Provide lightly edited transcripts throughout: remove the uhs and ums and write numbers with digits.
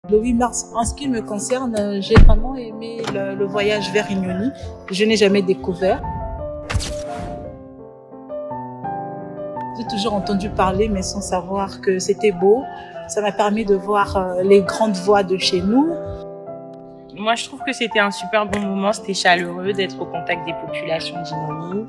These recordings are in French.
Le 8 mars, en ce qui me concerne, j'ai vraiment aimé le voyage vers Inyoni. Je n'ai jamais découvert. J'ai toujours entendu parler, mais sans savoir que c'était beau. Ça m'a permis de voir les grandes voies de chez nous. Moi, je trouve que c'était un super bon moment. C'était chaleureux d'être au contact des populations d'Inyoni.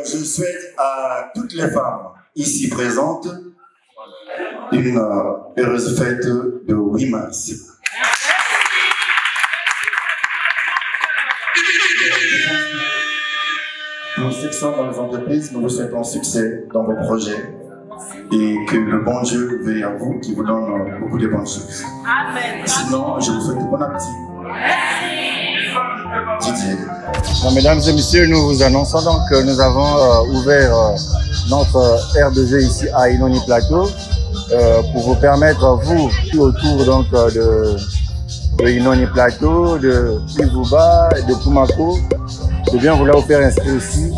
Je souhaite à toutes les femmes ici présentes une heureuse fête de 8 mars. Nous succès dans les entreprises, nous vous souhaitons succès dans vos projets et que le bon Dieu veille à vous, qui vous donne beaucoup de bonnes choses. Amen. Sinon, je vous souhaite bon appétit. Didier. Mesdames et messieurs, nous vous annonçons donc que nous avons ouvert notre aire de jeu ici à Inyoni Plateau pour vous permettre, vous, autour donc de Inyoni Plateau, de Ivuba, de Pumako, de bien vouloir vous faire inscrire ici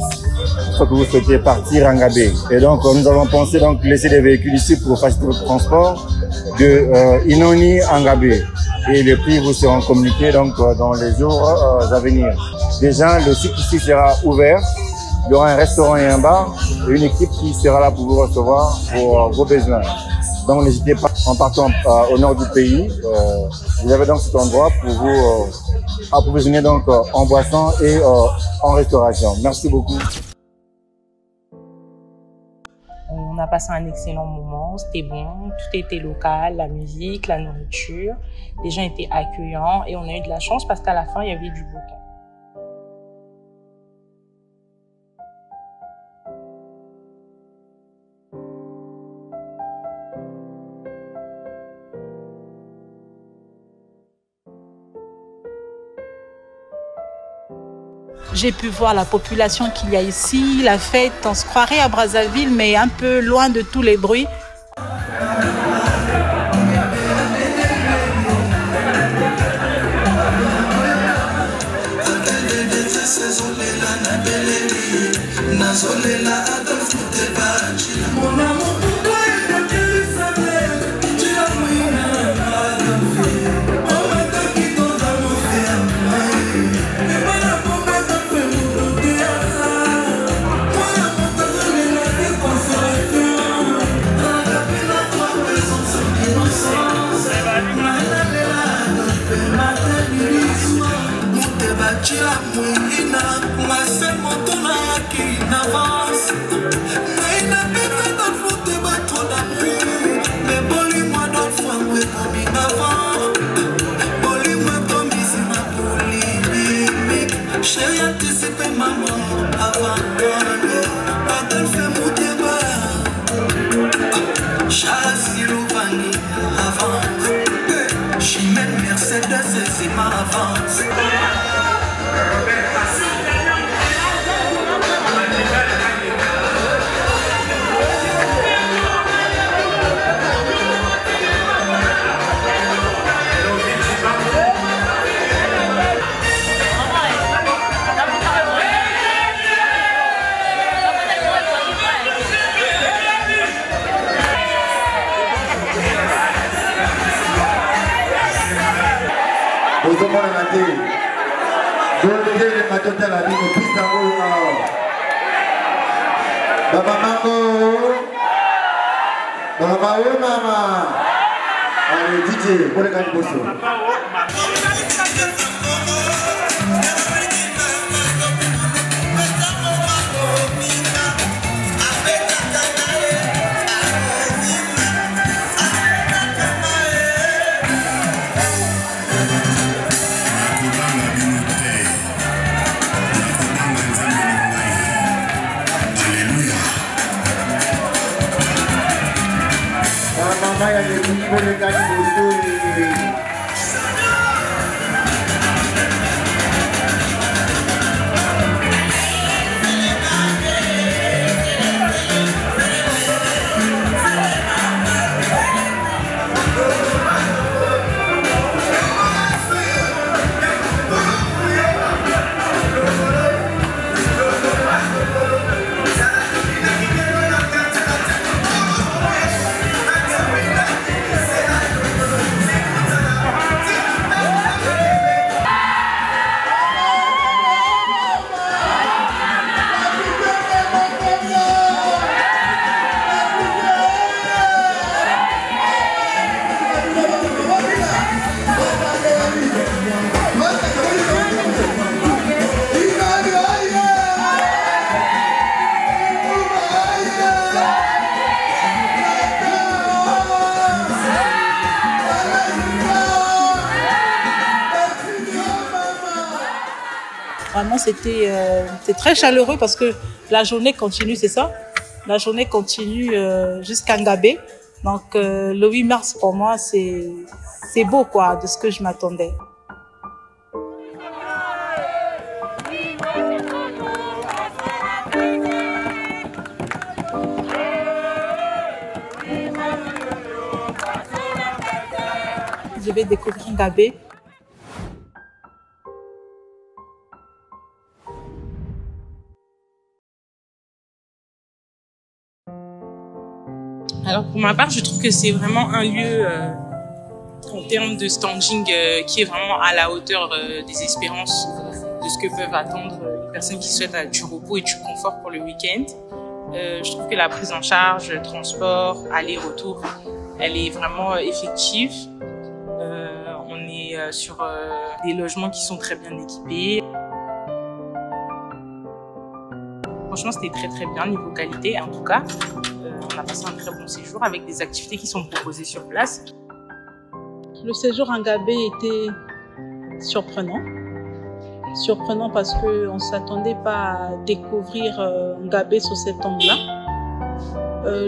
que vous souhaitez partir en Ngabé. Et donc nous avons pensé donc laisser des véhicules ici pour faciliter votre transport de Inyoni en Ngabé. Et les prix vous seront communiqués donc dans les jours à venir. Déjà, le site ici sera ouvert. Il y aura un restaurant et un bar et une équipe qui sera là pour vous recevoir pour vos besoins. Donc n'hésitez pas, en partant au nord du pays, vous avez donc cet endroit pour vous approvisionner donc en boisson et en restauration. Merci beaucoup. On a passé un excellent moment, c'était bon, tout était local, la musique, la nourriture, les gens étaient accueillants et on a eu de la chance parce qu'à la fin, il y avait du beau temps. J'ai pu voir la population qu'il y a ici, la fête. On se croirait à Brazzaville, mais un peu loin de tous les bruits. Allez, DJ. monsieur, pour le gars du Bosso. Maman, il y a des petits pour le gars du Bosso. Vraiment, c'était très chaleureux parce que la journée continue, c'est ça? La journée continue jusqu'à Ngabé. Donc, le 8 mars, pour moi, c'est beau, quoi, de ce que je m'attendais. Je vais découvrir Ngabé. Alors pour ma part, je trouve que c'est vraiment un lieu en termes de standing qui est vraiment à la hauteur des espérances de ce que peuvent attendre les personnes qui souhaitent du repos et du confort pour le week-end. Je trouve que la prise en charge, le transport, aller-retour, elle est vraiment effective. On est sur des logements qui sont très bien équipés. Franchement, c'était très très bien niveau qualité en tout cas. On a passé un très bon séjour avec des activités qui sont proposées sur place. Le séjour en Ngabé était surprenant. Surprenant parce qu'on ne s'attendait pas à découvrir Ngabé sous cet angle-là.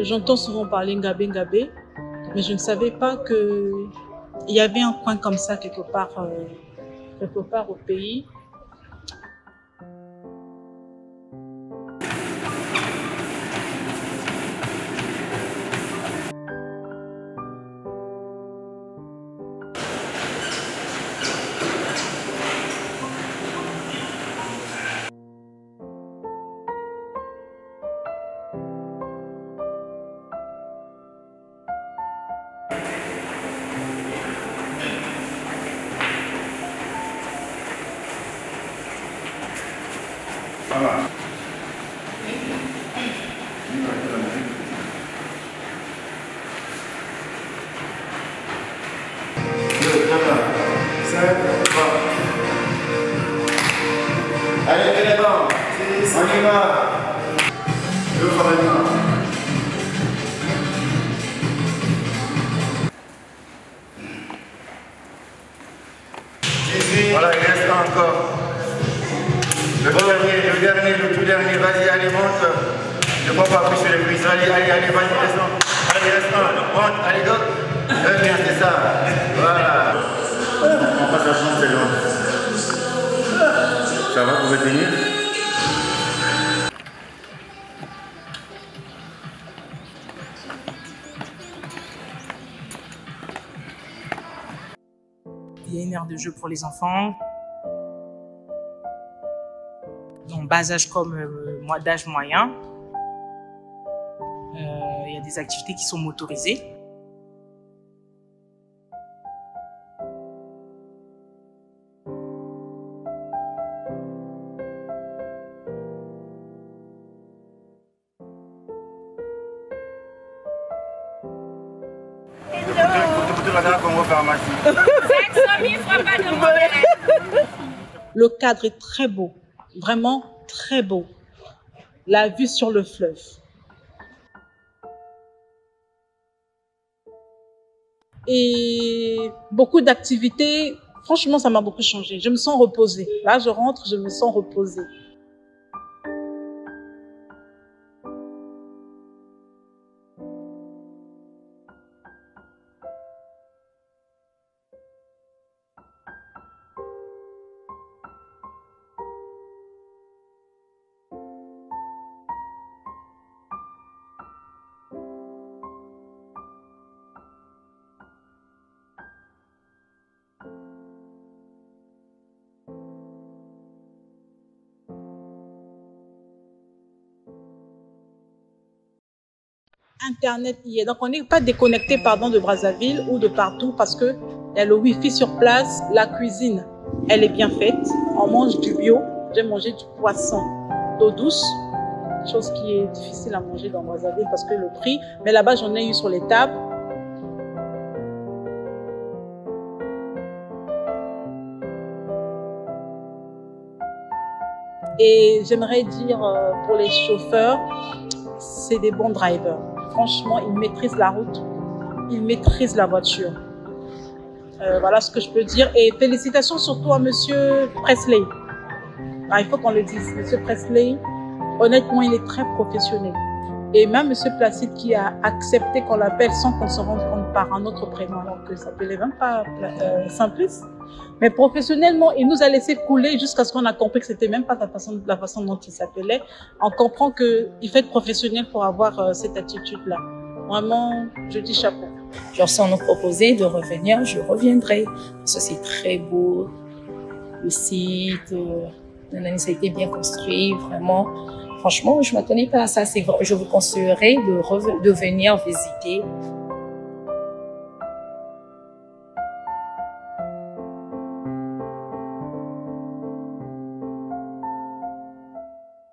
J'entends souvent parler Ngabé, mais je ne savais pas qu'il y avait un coin comme ça quelque part au pays. Voilà. Allez, les bancs, on y va. Voilà, il reste encore. Le tout dernier, vas-y, allez, monte. Je ne crois pas plus sur les cuisses. Allez, vas-y, descends. Allez, reste, monte, allez, go. Bien, c'est ça. Voilà. On passe à 30 secondes. Ça va, vous pouvez tenir? Il y a une aire de jeu pour les enfants. En bas âge comme d'âge moyen. Il y a des activités qui sont motorisées. de la Congo Pharmacie. 500 000 fois pas de modèle. Le cadre est très beau, vraiment très beau. La vue sur le fleuve. Et beaucoup d'activités, franchement, ça m'a beaucoup changé. Je me sens reposée. Là, je rentre, je me sens reposée. Internet y est. Donc, on n'est pas déconnecté, de Brazzaville ou de partout parce que il y a le Wi-Fi sur place. La cuisine, elle est bien faite. On mange du bio. J'ai mangé du poisson d'eau douce, chose qui est difficile à manger dans Brazzaville parce que le prix. Mais là-bas, j'en ai eu sur les tables. Et j'aimerais dire pour les chauffeurs, c'est des bons drivers. Franchement, ils maîtrisent la route, ils maîtrisent la voiture. Voilà ce que je peux dire. Et félicitations surtout à Monsieur Presley. Il faut qu'on le dise. Monsieur Presley, honnêtement, il est très professionnel. Et même Monsieur Placide qui a accepté qu'on l'appelle sans qu'on se rende compte par un autre prénom, alors que ça s'appelait même pas Simplice. Mais professionnellement, il nous a laissé couler jusqu'à ce qu'on a compris que c'était même pas la façon dont il s'appelait. On comprend qu'il faut être professionnel pour avoir cette attitude-là. Vraiment, je dis chapeau. Lorsqu'on nous proposait de revenir, je reviendrai. Parce que c'est très beau. Le site, ça a été bien construit, vraiment. Franchement, je ne m'attendais pas à ça. Je vous conseillerais de venir visiter.